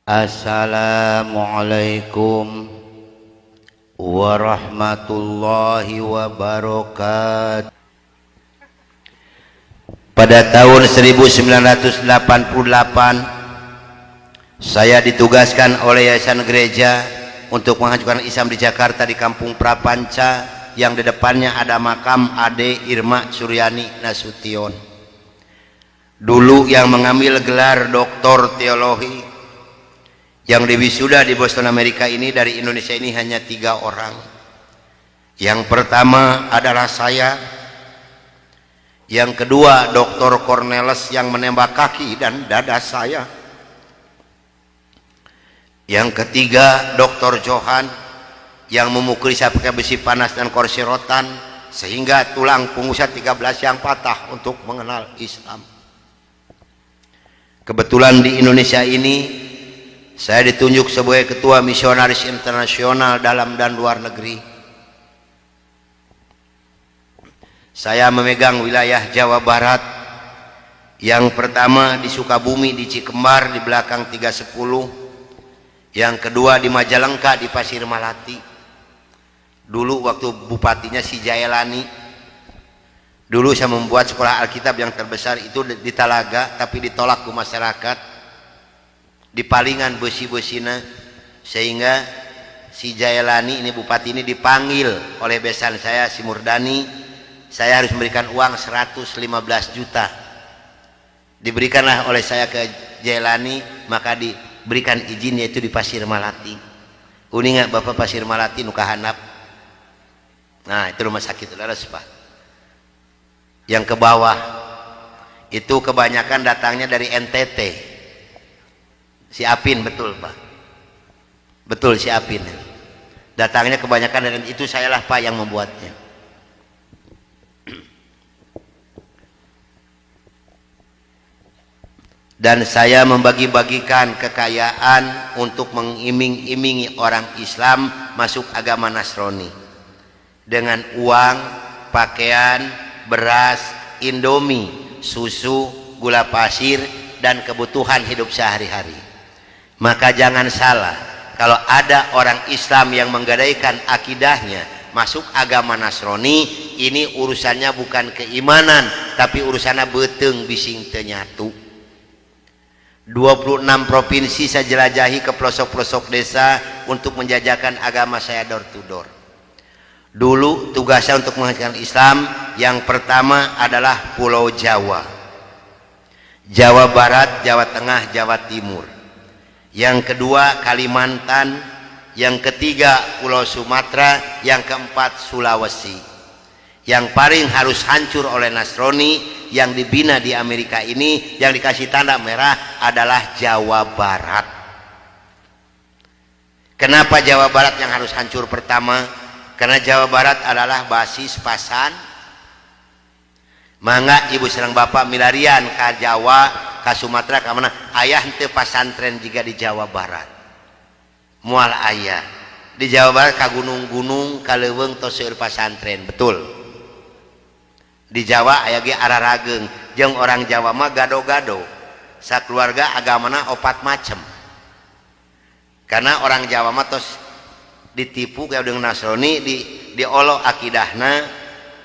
Assalamualaikum warahmatullahi wabarakatuh. Pada tahun 1988 saya ditugaskan oleh Yayasan Gereja untuk mengajukan Islam di Jakarta di Kampung Prapanca yang di depannya ada makam Ade Irma Suryani Nasution. Dulu yang mengambil gelar doktor teologi yang diwisuda di Boston Amerika ini dari Indonesia ini hanya 3 orang. Yang pertama adalah saya, yang kedua Dr. Cornelis yang menembak kaki dan dada saya, yang ketiga Dr. Johan yang memukuli saya pakai besi panas dan kursi rotan sehingga tulang punggung saya 13 yang patah untuk mengenal Islam. Kebetulan di Indonesia ini saya ditunjuk sebagai ketua misionaris internasional dalam dan luar negeri. Saya memegang wilayah Jawa Barat. Yang pertama di Sukabumi di Cikembar di belakang 310. Yang kedua di Majalengka di Pasir Malati. Dulu waktu bupatinya si Jaelani. Dulu saya membuat sekolah Alkitab yang terbesar itu di Talaga, tapi ditolak ke masyarakat. Di palingan besi-besina, sehingga si Jaelani ini bupati ini dipanggil oleh besan saya si Murdani. Saya harus memberikan uang 115 juta. Diberikanlah oleh saya ke Jaelani, maka diberikan izin yaitu di Pasir Malati. Uninga Bapak Pasir Malati Nukahanap. Nah itu rumah sakit laras Pak. Yang ke bawah itu kebanyakan datangnya dari NTT. Si Apin, betul Pak, betul si Apin datangnya kebanyakan, dan itu sayalah Pak yang membuatnya. Dan saya membagi-bagikan kekayaan untuk mengiming-imingi orang Islam masuk agama Nasrani dengan uang, pakaian, beras, indomie, susu, gula pasir, dan kebutuhan hidup sehari-hari. Maka jangan salah, kalau ada orang Islam yang menggadaikan akidahnya masuk agama Nasrani, ini urusannya bukan keimanan, tapi urusannya beteng bising tenyatu. 26 provinsi saya jelajahi ke pelosok-pelosok desa untuk menjajakan agama saya door to door. Dulu tugas saya untuk mengajarkan Islam yang pertama adalah Pulau Jawa, Jawa Barat, Jawa Tengah, Jawa Timur. Yang kedua Kalimantan, yang ketiga Pulau Sumatera, yang keempat Sulawesi. Yang paling harus hancur oleh Nasrani yang dibina di Amerika ini, yang dikasih tanda merah adalah Jawa Barat. Kenapa Jawa Barat yang harus hancur pertama? Karena Jawa Barat adalah basis pasan. Mangga ibu serang bapak milarian ke Jawa, ke Sumatera, ke mana ayah henteu pasantren juga di Jawa Barat. Mual ayah di Jawa Barat ke gunung-gunung, ke leuweung tos seueur pasantren, betul. Di Jawa aya ge ararageng, jeung orang Jawa mah gado-gado. Sakeluarga agamana 4 macem. Karena orang Jawa mah tos ditipu kayak dengan Nasrani, diolo akidahna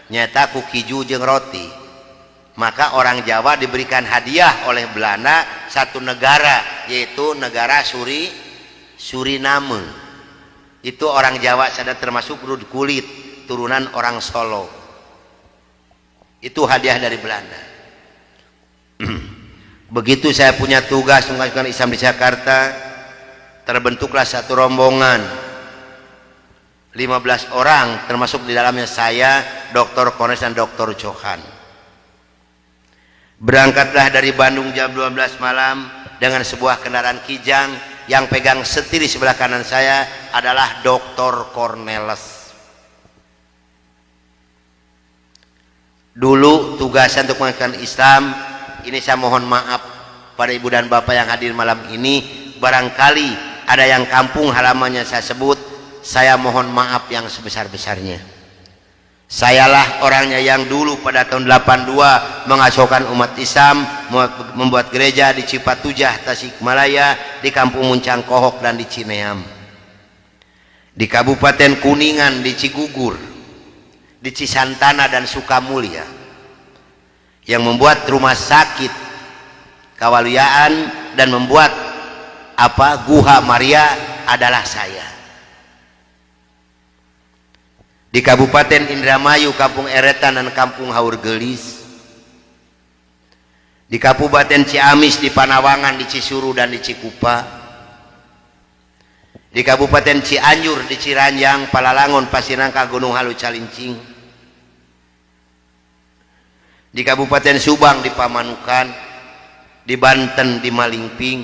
nyata ku kiju jeung roti. Maka orang Jawa diberikan hadiah oleh Belanda satu negara, yaitu negara Suriname. Itu orang Jawa sadar termasuk rud kulit, turunan orang Solo. Itu hadiah dari Belanda. Begitu saya punya tugas mengajukan Islam di Jakarta, terbentuklah satu rombongan 15 orang, termasuk di dalamnya saya, Dr. Cornelis dan Dr. Johan. Berangkatlah dari Bandung jam 12 malam dengan sebuah kendaraan kijang. Yang pegang setir di sebelah kanan saya adalah Dr. Cornelis. Dulu tugasan untuk mengajarkan Islam ini, saya mohon maaf pada ibu dan bapak yang hadir malam ini, barangkali ada yang kampung halamannya saya sebut, saya mohon maaf yang sebesar-besarnya. Sayalah orangnya yang dulu pada tahun 82 mengasuhkan umat Islam, membuat gereja di Cipatujah, Tasikmalaya, di Kampung Muncang Kohok dan di Cineam, di Kabupaten Kuningan, di Cigugur, di Cisantana dan Sukamulya, yang membuat rumah sakit Kawaluyaan dan membuat Guha Maria adalah saya. Di Kabupaten Indramayu, Kampung Eretan dan Kampung Haurgelis, di Kabupaten Ciamis, di Panawangan, di Cisuru dan di Cikupa, di Kabupaten Cianjur, di Ciranjang, Palalangon, Pasinangka, Gunung Halu, Calincing, di Kabupaten Subang, di Pamanukan, di Banten, di Malingping,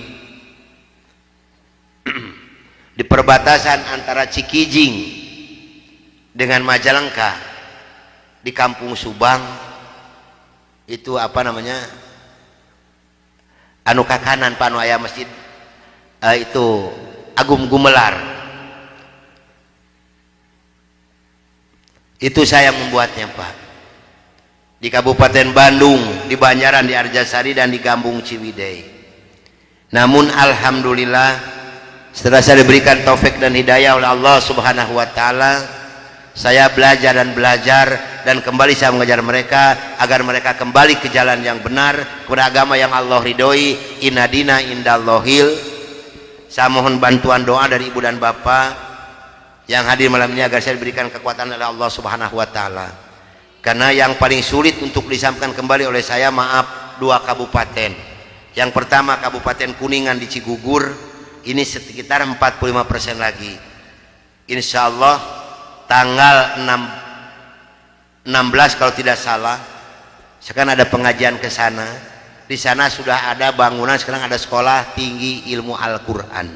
di perbatasan antara Cikijing dengan Majalengka, di Kampung Subang, itu anu kakanan panu aya masjid itu Agung Gumelar, itu saya membuatnya Pak. Di Kabupaten Bandung, di Banjaran, di Arjasari dan di Gambung Ciwidey. Namun alhamdulillah setelah saya diberikan taufik dan hidayah oleh Allah Subhanahu wa taala, saya belajar dan kembali saya mengajar mereka agar mereka kembali ke jalan yang benar, kepada agama yang Allah ridhoi. Inna dina indallahil. Saya mohon bantuan doa dari ibu dan bapak yang hadir malam ini agar saya diberikan kekuatan oleh Allah Subhanahu wa taala. Karena yang paling sulit untuk disampaikan kembali oleh saya, maaf, 2 kabupaten. Yang pertama Kabupaten Kuningan di Cigugur, ini sekitar 45% lagi. Insya Allah tanggal 16 kalau tidak salah, sekarang ada pengajian ke sana. Di sana sudah ada bangunan, sekarang ada sekolah tinggi ilmu Al-Quran,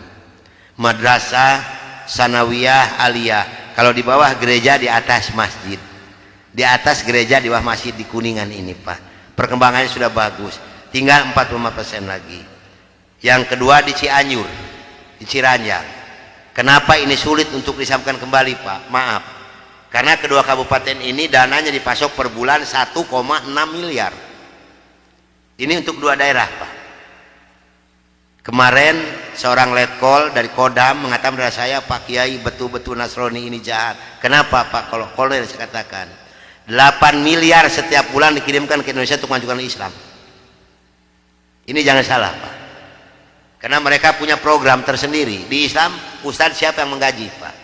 madrasah sanawiyah aliyah. Kalau di bawah gereja, di atas masjid, di atas gereja, di bawah masjid di Kuningan ini Pak. Perkembangannya sudah bagus, tinggal 45% lagi. Yang kedua di Cianjur, di Ciranjang. Kenapa ini sulit untuk disampaikan kembali Pak? Maaf, karena kedua kabupaten ini dananya dipasok per bulan 1,6 miliar. Ini untuk 2 daerah Pak. Kemarin seorang letkol dari Kodam mengatakan kepada saya, Pak Kiai, betul-betul Nasrani ini jahat. Kenapa Pak? Kalau kolonel saya katakan 8 miliar setiap bulan dikirimkan ke Indonesia untuk mengajukan Islam. Ini jangan salah Pak, karena mereka punya program tersendiri. Di Islam Ustadz siapa yang menggaji Pak?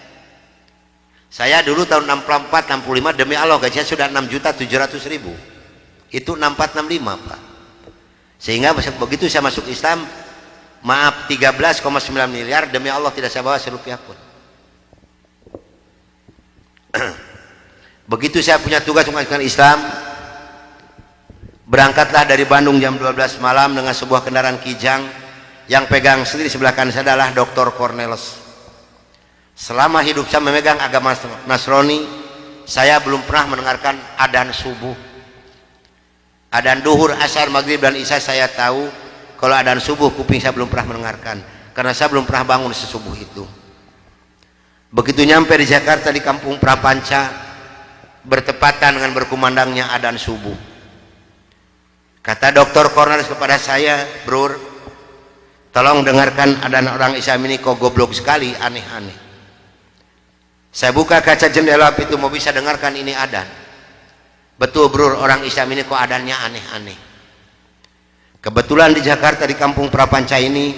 Saya dulu tahun 64, 65 demi Allah gajinya sudah 6.700.000. Itu 64, 65 Pak. Sehingga begitu saya masuk Islam, maaf, 13,9 miliar demi Allah tidak saya bawa serupiah pun. Begitu saya punya tugas mengajukan Islam, berangkatlah dari Bandung jam 12 malam dengan sebuah kendaraan Kijang. Yang pegang sendiri sebelah kanan saya adalah Dr. Cornelis. Selama hidup saya memegang agama Nasrani, saya belum pernah mendengarkan adzan subuh. Adzan duhur, asar, maghrib dan isya saya tahu. Kalau adzan subuh, kuping saya belum pernah mendengarkan, karena saya belum pernah bangun sesubuh itu. Begitu nyampe di Jakarta, di Kampung Prapanca, bertepatan dengan berkumandangnya adzan subuh. Kata Dr. Cornelis kepada saya, Brur, tolong dengarkan adzan orang Islam ini kok goblok sekali, aneh-aneh. Saya buka kaca jendela itu mau bisa dengarkan ini adzan. Betul Brur, orang Islam ini kok adzannya aneh-aneh. Kebetulan di Jakarta, di Kampung Prapanca ini,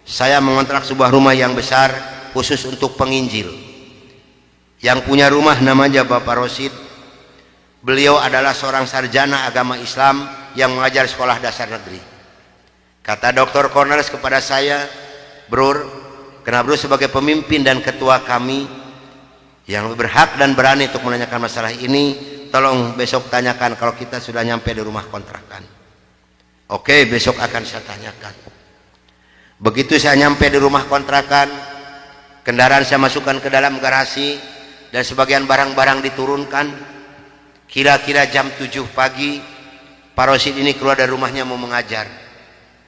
saya mengontrak sebuah rumah yang besar khusus untuk penginjil. Yang punya rumah namanya Bapak Rosid. Beliau adalah seorang sarjana agama Islam yang mengajar sekolah dasar negeri. Kata Dr. Cornelis kepada saya, Brur, karena Brur sebagai pemimpin dan ketua kami yang berhak dan berani untuk menanyakan masalah ini, tolong besok tanyakan kalau kita sudah nyampe di rumah kontrakan. Oke, besok akan saya tanyakan. Begitu saya nyampe di rumah kontrakan, kendaraan saya masukkan ke dalam garasi dan sebagian barang-barang diturunkan. Kira-kira jam 7 pagi, Pak Rosid ini keluar dari rumahnya mau mengajar.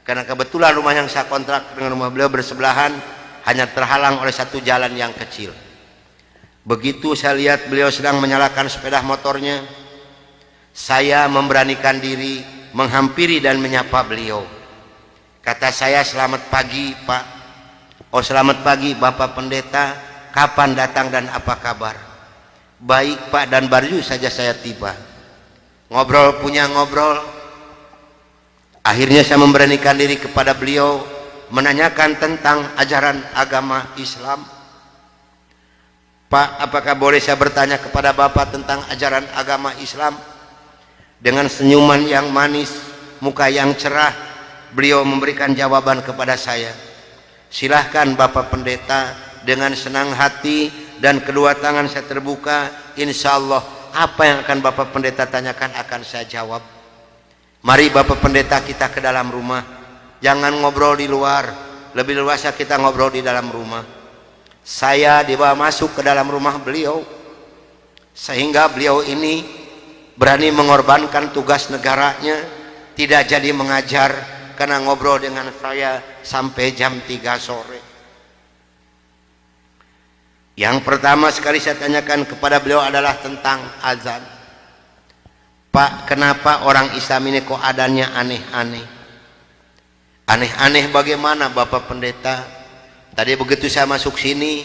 Karena kebetulan rumah yang saya kontrak dengan rumah beliau bersebelahan, hanya terhalang oleh satu jalan yang kecil. Begitu saya lihat beliau sedang menyalakan sepeda motornya, saya memberanikan diri menghampiri dan menyapa beliau. Kata saya, "Selamat pagi Pak." "Oh, selamat pagi Bapak Pendeta, kapan datang dan apa kabar?" "Baik Pak, dan baru saja saya tiba." Ngobrol punya ngobrol. Akhirnya saya memberanikan diri kepada beliau menanyakan tentang ajaran agama Islam. "Pak, apakah boleh saya bertanya kepada Bapak tentang ajaran agama Islam?" Dengan senyuman yang manis, muka yang cerah, beliau memberikan jawaban kepada saya. "Silahkan Bapak Pendeta." Dengan senang hati dan kedua tangan saya terbuka, insya Allah apa yang akan Bapak Pendeta tanyakan akan saya jawab. Mari Bapak Pendeta kita ke dalam rumah, jangan ngobrol di luar, lebih luasnya kita ngobrol di dalam rumah. Saya dibawa masuk ke dalam rumah beliau, sehingga beliau ini berani mengorbankan tugas negaranya, tidak jadi mengajar karena ngobrol dengan saya sampai jam 3 sore. Yang pertama sekali saya tanyakan kepada beliau adalah tentang azan. "Pak, kenapa orang Islam ini kok adanya aneh-aneh?" "Aneh-aneh bagaimana Bapak Pendeta?" "Tadi begitu saya masuk sini,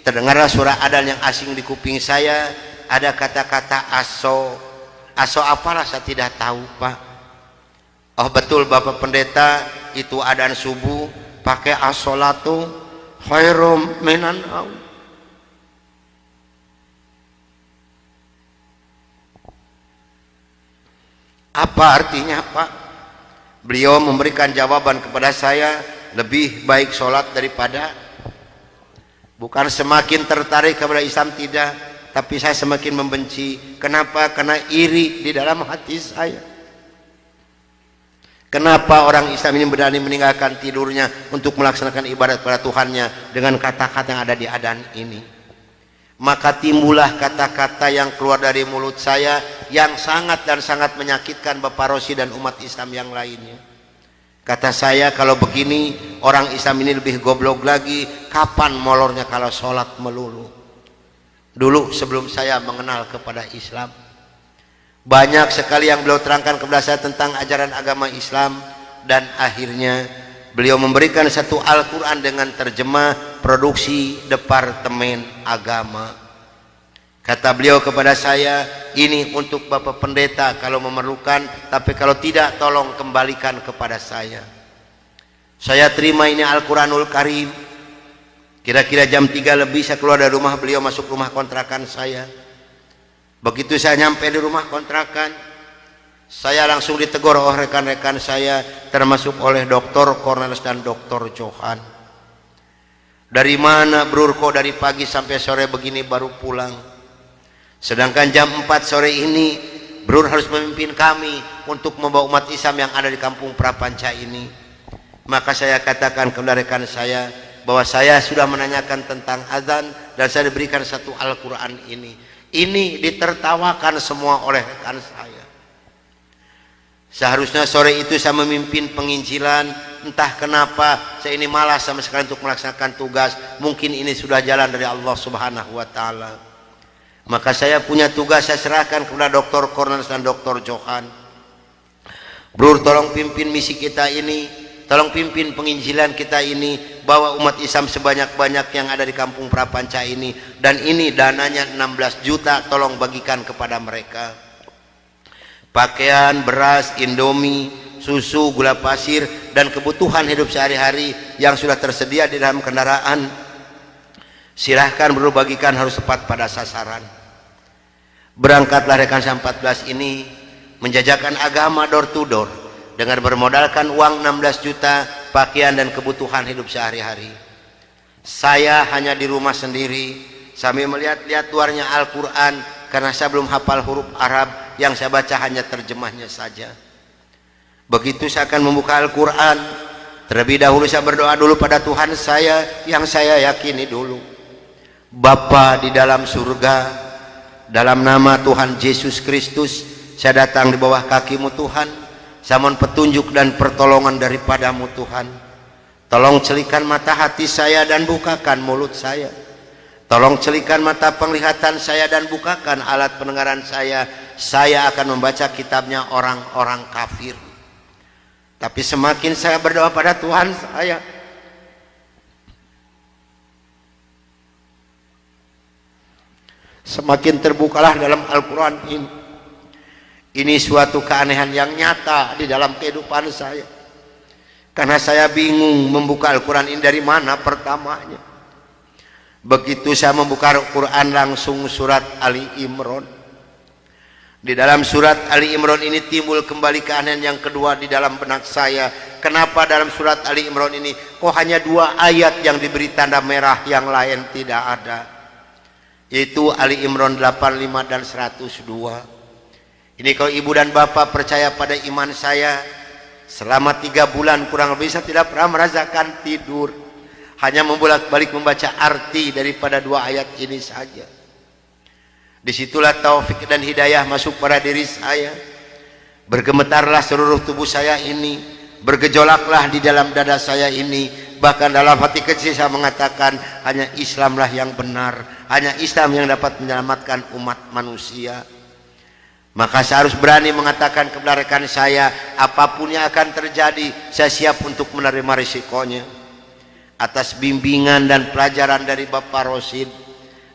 terdengarlah suara adzan yang asing di kuping saya, ada kata-kata aso. Aso apalah saya tidak tahu Pak." "Oh betul Bapak Pendeta, itu adzan subuh pakai as-sholatu khairum minan naum." "Apa artinya Pak?" Beliau memberikan jawaban kepada saya, "Lebih baik sholat daripada..." Bukan semakin tertarik kepada Islam, tidak, tapi saya semakin membenci. Kenapa? Karena iri di dalam hati saya. Kenapa orang Islam ini berani meninggalkan tidurnya untuk melaksanakan ibadat pada Tuhannya dengan kata-kata yang ada di adzan ini? Maka timbullah kata-kata yang keluar dari mulut saya yang sangat dan sangat menyakitkan Bapak Rosi dan umat Islam yang lainnya. Kata saya, "Kalau begini orang Islam ini lebih goblok lagi, kapan molornya kalau sholat melulu?" Dulu sebelum saya mengenal kepada Islam, banyak sekali yang beliau terangkan kepada saya tentang ajaran agama Islam, dan akhirnya beliau memberikan satu Al-Quran dengan terjemah produksi Departemen Agama. Kata beliau kepada saya, "Ini untuk Bapak Pendeta kalau memerlukan, tapi kalau tidak tolong kembalikan kepada saya." Saya terima ini Al-Quranul Karim. Kira-kira jam 3 lebih saya keluar dari rumah beliau, masuk rumah kontrakan saya. Begitu saya nyampe di rumah kontrakan, saya langsung ditegur oleh rekan-rekan saya, termasuk oleh Dr. Cornelis dan Dr. Johan. "Dari mana Brur, kok dari pagi sampai sore begini baru pulang? Sedangkan jam 4 sore ini Brur harus memimpin kami untuk membawa umat Islam yang ada di kampung Prapanca ini." Maka saya katakan kepada rekan saya bahwa saya sudah menanyakan tentang azan dan saya diberikan satu Al-Quran ini. Ini ditertawakan semua oleh rekan saya. Seharusnya sore itu saya memimpin penginjilan, entah kenapa saya ini malas sama sekali untuk melaksanakan tugas. Mungkin ini sudah jalan dari Allah Subhanahu wa Ta'ala. Maka saya punya tugas, saya serahkan kepada Dr. Cornelis dan Dr. Johan. "Brur, tolong pimpin misi kita ini, tolong pimpin penginjilan kita ini, bawa umat Islam sebanyak-banyak yang ada di kampung Prapanca ini, dan ini dananya 16 juta, tolong bagikan kepada mereka. Pakaian, beras, indomie, susu, gula pasir, dan kebutuhan hidup sehari-hari yang sudah tersedia di dalam kendaraan, silahkan Brur bagikan, harus tepat pada sasaran." Berangkatlah rekan saya 14 ini menjajakan agama door to door dengan bermodalkan uang 16 juta, pakaian dan kebutuhan hidup sehari-hari. Saya hanya di rumah sendiri sambil melihat-lihat luarnya Al-Quran, karena saya belum hafal huruf Arab, yang saya baca hanya terjemahnya saja. Begitu saya akan membuka Al-Quran, terlebih dahulu saya berdoa dulu pada Tuhan saya yang saya yakini dulu. "Bapa di dalam surga, dalam nama Tuhan Yesus Kristus, saya datang di bawah kaki-Mu Tuhan. Saya mohon petunjuk dan pertolongan daripada-Mu Tuhan. Tolong celikan mata hati saya dan bukakan mulut saya, Tolong celikan mata penglihatan saya dan bukakan alat pendengaran saya. Saya akan membaca kitabnya orang-orang kafir. Tapi semakin saya berdoa pada Tuhan saya, semakin terbukalah dalam Al-Quran ini. Ini suatu keanehan yang nyata di dalam kehidupan saya. Karena saya bingung membuka Al-Quran ini dari mana pertamanya. Begitu saya membuka Al-Quran langsung surat Ali Imran. Di dalam surat Ali Imran ini timbul kembali keanehan yang kedua di dalam benak saya. Kenapa dalam surat Ali Imran ini kok hanya 2 ayat yang diberi tanda merah, yang lain tidak ada? Yaitu Ali Imran 85 dan 102. Ini kalau ibu dan bapak percaya pada iman saya, selama 3 bulan kurang lebih saya tidak pernah merasakan tidur, hanya membolak-balik membaca arti daripada 2 ayat ini saja. Disitulah taufik dan hidayah masuk pada diri saya. Bergemetarlah seluruh tubuh saya ini, bergejolaklah di dalam dada saya ini. Bahkan dalam hati kecil saya mengatakan, hanya Islamlah yang benar, hanya Islam yang dapat menyelamatkan umat manusia. Maka saya harus berani mengatakan kebenaran saya. Apapun yang akan terjadi, saya siap untuk menerima risikonya. Atas bimbingan dan pelajaran dari Bapak Rosid,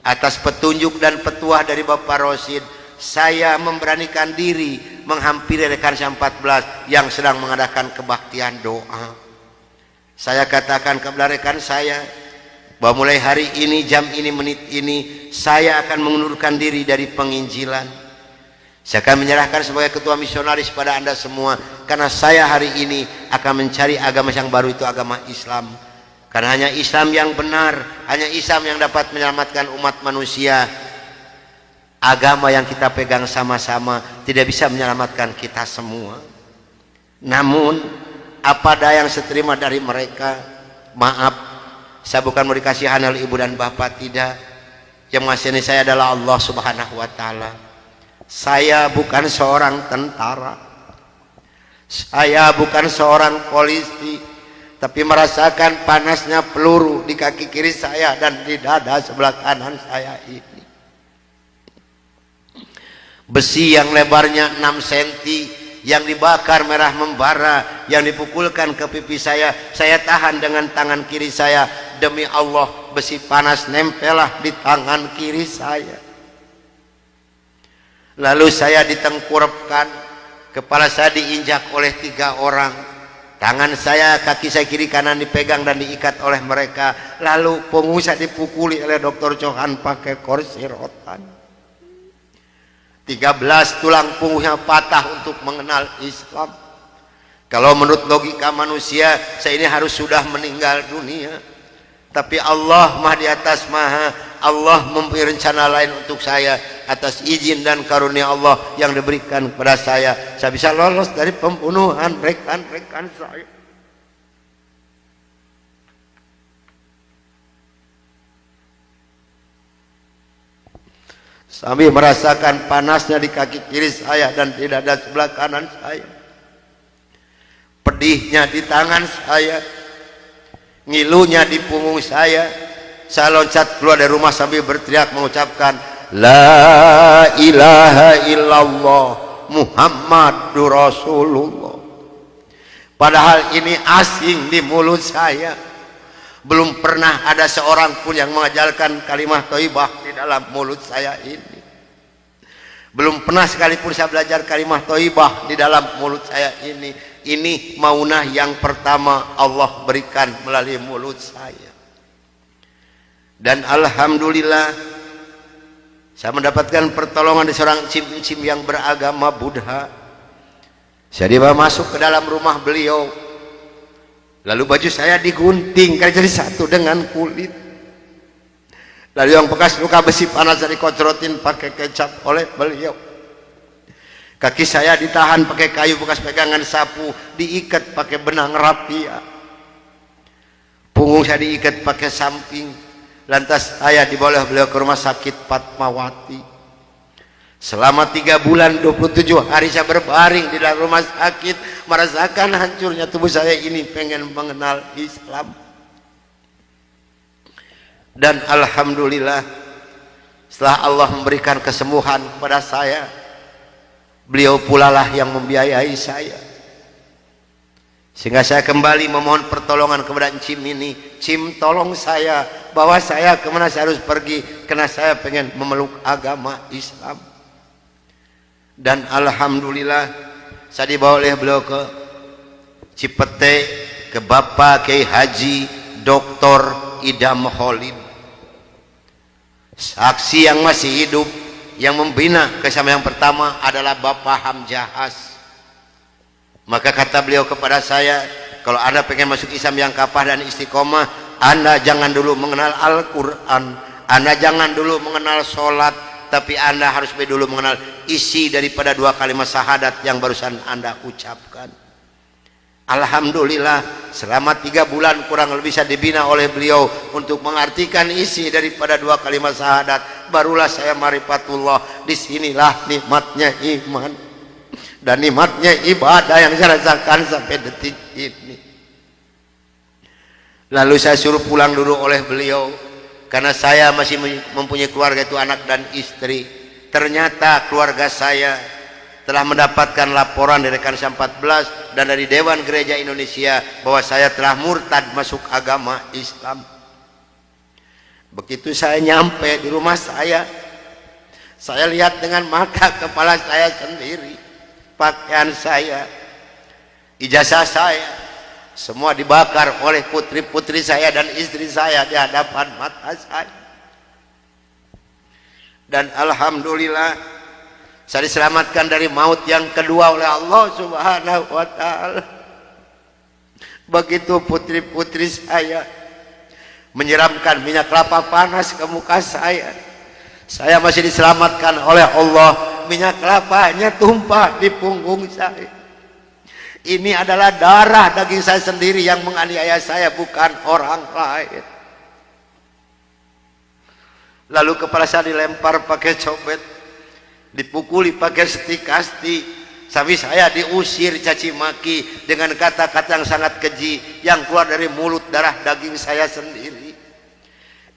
atas petunjuk dan petuah dari Bapak Rosid, saya memberanikan diri menghampiri rekan saya 14 yang sedang mengadakan kebaktian doa. Saya katakan kepada rekan saya bahwa mulai hari ini, jam ini, menit ini, saya akan mengundurkan diri dari penginjilan. Saya akan menyerahkan sebagai ketua misionaris pada Anda semua, karena saya hari ini akan mencari agama yang baru, itu agama Islam. Karena hanya Islam yang benar, hanya Islam yang dapat menyelamatkan umat manusia. Agama yang kita pegang sama-sama tidak bisa menyelamatkan kita semua. Namun apa daya yang saya terima dari mereka, maaf, saya bukan mau dikasihan oleh ibu dan bapak, tidak. Yang mengasihani saya adalah Allah Subhanahu wa ta'ala. Saya bukan seorang tentara, saya bukan seorang polisi, tapi merasakan panasnya peluru di kaki kiri saya dan di dada sebelah kanan saya ini. Besi yang lebarnya 6 cm yang dibakar merah membara, yang dipukulkan ke pipi saya tahan dengan tangan kiri saya. Demi Allah, besi panas nempellah di tangan kiri saya. Lalu saya ditengkurapkan, kepala saya diinjak oleh 3 orang. Tangan saya, kaki saya kiri kanan dipegang dan diikat oleh mereka. Lalu punggung saya dipukuli oleh Dr. Johan pakai kursi rotan. 13 tulang punggungnya patah untuk mengenal Islam. Kalau menurut logika manusia, saya ini harus sudah meninggal dunia. Tapi Allah Maha di atas Maha, Allah mempunyai rencana lain untuk saya. Atas izin dan karunia Allah yang diberikan kepada saya bisa lolos dari pembunuhan rekan-rekan saya. Sambil merasakan panasnya di kaki kiri saya dan di dada sebelah kanan saya, pedihnya di tangan saya, ngilunya di punggung saya loncat keluar dari rumah sambil berteriak mengucapkan La ilaha illallah Muhammadur Rasulullah. Padahal ini asing di mulut saya. Belum pernah ada seorang pun yang mengajarkan kalimat thayyibah di dalam mulut saya ini. Belum pernah sekalipun saya belajar kalimat thayyibah di dalam mulut saya ini. Ini maunah yang pertama Allah berikan melalui mulut saya. Dan alhamdulillah, saya mendapatkan pertolongan dari seorang cim-cim yang beragama Buddha. Saya dibawa masuk ke dalam rumah beliau. Lalu baju saya digunting karena jadi satu dengan kulit. Lalu yang bekas luka besi panas saya dikocrotin pakai kecap oleh beliau. Kaki saya ditahan pakai kayu bekas pegangan sapu, diikat pakai benang rapia. Punggung saya diikat pakai samping. Lantas saya dibawa beliau ke rumah sakit Fatmawati. Selama 3 bulan 27 hari saya berbaring di dalam rumah sakit, merasakan hancurnya tubuh saya ini, pengen mengenal Islam. Dan alhamdulillah setelah Allah memberikan kesembuhan kepada saya, beliau pula lah yang membiayai saya, sehingga saya kembali memohon pertolongan kepada Cim ini. Cim, tolong saya, bawa saya kemana saya harus pergi, karena saya pengen memeluk agama Islam. Dan alhamdulillah saya dibawa oleh beliau ke Cipete, ke Bapak Kiai Haji Dr. Idam Khalid, saksi yang masih hidup, yang membina kesama. Yang pertama adalah Bapak Hamjahas. Maka kata beliau kepada saya, kalau Anda pengen masuk Islam yang kafah dan istiqomah, Anda jangan dulu mengenal Al-Quran, Anda jangan dulu mengenal sholat, tapi Anda harus dulu mengenal isi daripada dua kalimat syahadat yang barusan Anda ucapkan. Alhamdulillah selama 3 bulan kurang lebih saya dibina oleh beliau untuk mengartikan isi daripada dua kalimat syahadat. Barulah saya marifatullah. Disinilah nikmatnya iman dan nikmatnya ibadah yang saya rasakan sampai detik ini. Lalu saya suruh pulang dulu oleh beliau, karena saya masih mempunyai keluarga, itu anak dan istri. Ternyata keluarga saya telah mendapatkan laporan dari rekan 14 dan dari Dewan Gereja Indonesia bahwa saya telah murtad masuk agama Islam. Begitu saya nyampe di rumah saya lihat dengan mata kepala saya sendiri, pakaian saya, ijazah saya, semua dibakar oleh putri-putri saya dan istri saya di hadapan mata saya. Dan alhamdulillah saya diselamatkan dari maut yang kedua oleh Allah Subhanahu wa ta'ala. Begitu putri-putri saya menyiramkan minyak kelapa panas ke muka saya masih diselamatkan oleh Allah. Minyak kelapanya tumpah di punggung saya. Ini adalah darah daging saya sendiri yang menganiaya saya, bukan orang lain. Lalu kepala saya dilempar pakai cobek, dipukuli pakai setikasti, sampai saya diusir caci maki dengan kata-kata yang sangat keji yang keluar dari mulut darah daging saya sendiri.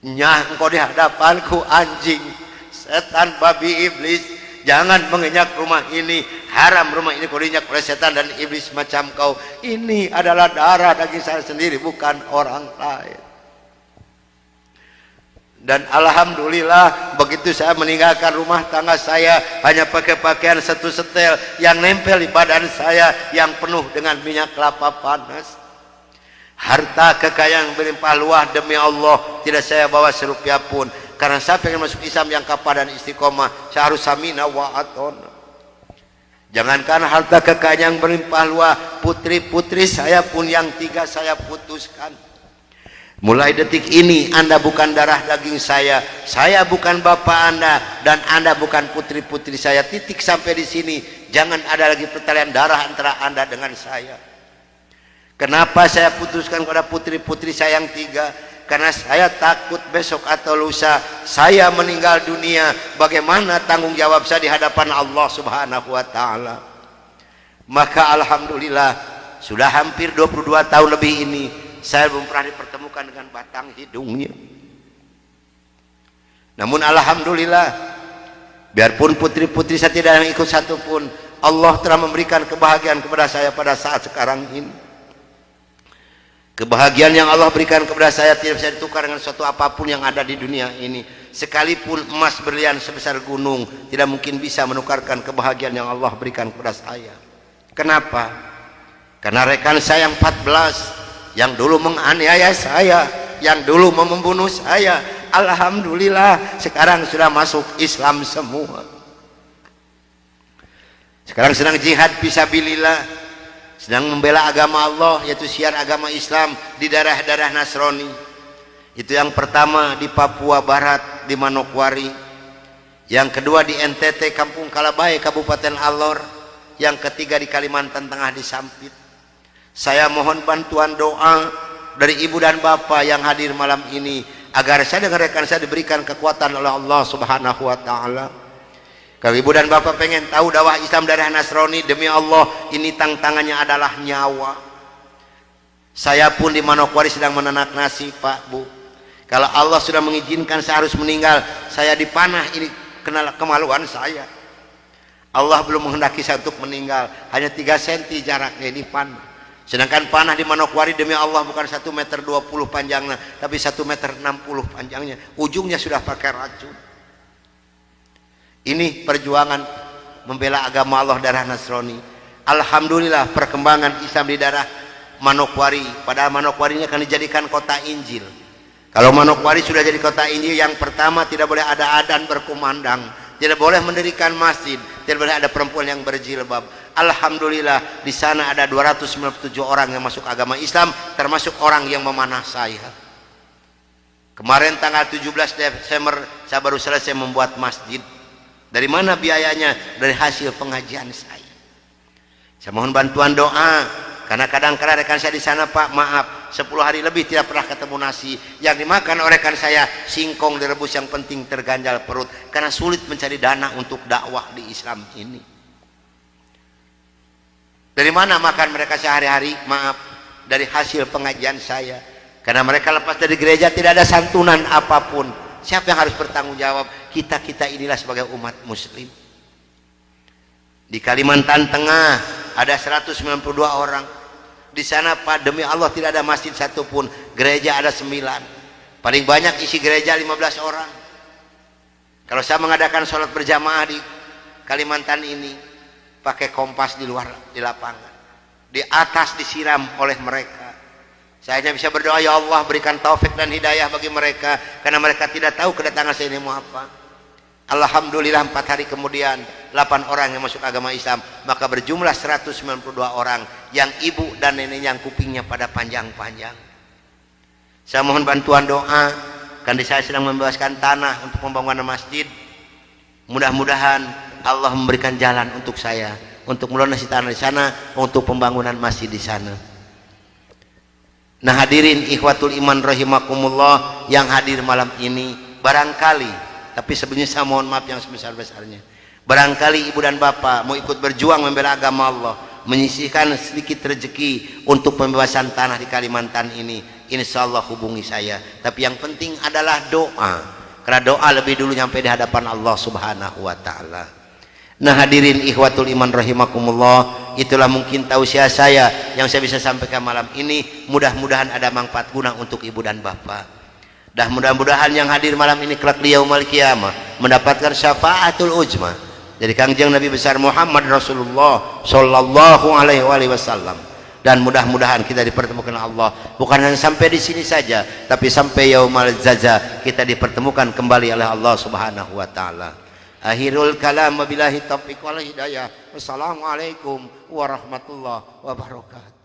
Nyah, engkau di hadapanku anjing, setan, babi, iblis, jangan menginjak rumah ini, haram rumah ini kau diinjak oleh setan dan iblis macam kau. Ini adalah darah daging saya sendiri, bukan orang lain. Dan alhamdulillah begitu saya meninggalkan rumah tangga saya, hanya pakai pakaian satu setel yang nempel di badan saya yang penuh dengan minyak kelapa panas. Harta kekayaan berlimpah luah, demi Allah tidak saya bawa serupiah pun, karena saya pengen masuk Islam yang kafah dan istiqomah. Saya harus samina wa atona. Jangankan harta kekayaan yang berlimpah luah, putri-putri saya pun yang 3 saya putuskan. Mulai detik ini Anda bukan darah daging saya bukan bapak Anda, dan Anda bukan putri-putri saya. Titik sampai di sini. Jangan ada lagi pertalian darah antara Anda dengan saya. Kenapa saya putuskan kepada putri-putri saya yang 3? Karena saya takut besok atau lusa saya meninggal dunia, bagaimana tanggung jawab saya di hadapan Allah Subhanahu wa ta'ala. Maka alhamdulillah sudah hampir 22 tahun lebih ini saya belum pernah dipertemukan dengan batang hidungnya. Namun alhamdulillah, biarpun putri-putri saya tidak yang ikut satupun, Allah telah memberikan kebahagiaan kepada saya pada saat sekarang ini. Kebahagiaan yang Allah berikan kepada saya tidak bisa ditukar dengan sesuatu apapun yang ada di dunia ini. Sekalipun emas berlian sebesar gunung tidak mungkin bisa menukarkan kebahagiaan yang Allah berikan kepada saya. Kenapa? Karena rekan saya yang 14 yang dulu menganiaya saya, yang dulu membunuh saya, alhamdulillah sekarang sudah masuk Islam semua. Sekarang sedang jihad fisabilillah, sedang membela agama Allah, yaitu syiar agama Islam di daerah-daerah Nasrani. Itu yang pertama di Papua Barat di Manokwari, yang kedua di NTT Kampung Kalabai Kabupaten Alor, yang ketiga di Kalimantan Tengah di Sampit. Saya mohon bantuan doa dari ibu dan bapak yang hadir malam ini, agar saya dengan rekan saya diberikan kekuatan oleh Allah Subhanahu wa ta'ala. Kalau ibu dan bapak pengen tahu dakwah Islam daerah Nasrani, demi Allah ini tantangannya adalah nyawa. Saya pun di Manokwari sedang menanak nasi, Pak Bu. Kalau Allah sudah mengizinkan saya harus meninggal, saya dipanah, ini kenal kemaluan saya. Allah belum menghendaki saya untuk meninggal, hanya 3 cm jaraknya ini panah. Sedangkan panah di Manokwari demi Allah bukan 1,20 meter panjangnya, tapi 1,60 meter panjangnya. Ujungnya sudah pakai racun. Ini perjuangan membela agama Allah darah Nasrani. Alhamdulillah perkembangan Islam di daerah Manokwari. Padahal Manokwari ini akan dijadikan kota Injil. Kalau Manokwari sudah jadi kota Injil, yang pertama tidak boleh ada adzan berkumandang, tidak boleh mendirikan masjid, tidak boleh ada perempuan yang berjilbab. Alhamdulillah di sana ada 297 orang yang masuk agama Islam, termasuk orang yang memanah saya. Kemarin tanggal 17 Desember saya baru selesai membuat masjid. Dari mana biayanya? Dari hasil pengajian saya. Saya mohon bantuan doa, karena kadang-kadang rekan saya di sana, Pak, maaf, 10 hari lebih tidak pernah ketemu nasi. Yang dimakan oleh rekan saya singkong direbus, yang penting terganjal perut, karena sulit mencari dana untuk dakwah di Islam ini. Dari mana makan mereka sehari-hari? Maaf, dari hasil pengajian saya. Karena mereka lepas dari gereja tidak ada santunan apapun. Siapa yang harus bertanggung jawab? Kita inilah sebagai umat muslim. Di Kalimantan Tengah ada 192 orang. Di sana, Pak, demi Allah tidak ada masjid satupun. Gereja ada 9. Paling banyak isi gereja 15 orang. Kalau saya mengadakan sholat berjamaah di Kalimantan ini, pakai kompas di luar, di lapangan, di atas disiram oleh mereka. Saya hanya bisa berdoa, ya Allah berikan taufik dan hidayah bagi mereka, karena mereka tidak tahu kedatangan saya ini mau apa. Alhamdulillah 4 hari kemudian 8 orang yang masuk agama Islam, maka berjumlah 192 orang yang ibu dan nenek yang kupingnya pada panjang-panjang. Saya mohon bantuan doa, karena saya sedang membebaskan tanah untuk pembangunan masjid. Mudah-mudahan Allah memberikan jalan untuk saya untuk melunasi tanah di sana, untuk pembangunan masjid di sana. Nah hadirin ikhwatul iman rahimakumullah yang hadir malam ini, barangkali, tapi sebenarnya saya mohon maaf yang sebesar-besarnya, barangkali ibu dan bapak mau ikut berjuang membela agama Allah, menyisihkan sedikit rezeki untuk pembebasan tanah di Kalimantan ini, insya Allah hubungi saya. Tapi yang penting adalah doa, karena doa lebih dulu nyampe di hadapan Allah subhanahu wa ta'ala. Nah hadirin ikhwatul iman rahimakumullah, itulah mungkin tausiah saya yang saya bisa sampaikan malam ini. Mudah-mudahan ada manfaat guna untuk ibu dan bapak. Dan mudah-mudahan yang hadir malam ini kelak di yaumul qiyamah mendapatkan syafaatul ujma dari Kangjeng Nabi besar Muhammad Rasulullah sallallahu alaihi wasallam. Dan mudah-mudahan kita dipertemukan Allah bukan hanya sampai di sini saja, tapi sampai yaumul jaza kita dipertemukan kembali oleh Allah subhanahu wa ta'ala. Akhirul kalam wabillahi taufiq wal hidayah. Wassalamualaikum warahmatullahi wabarakatuh.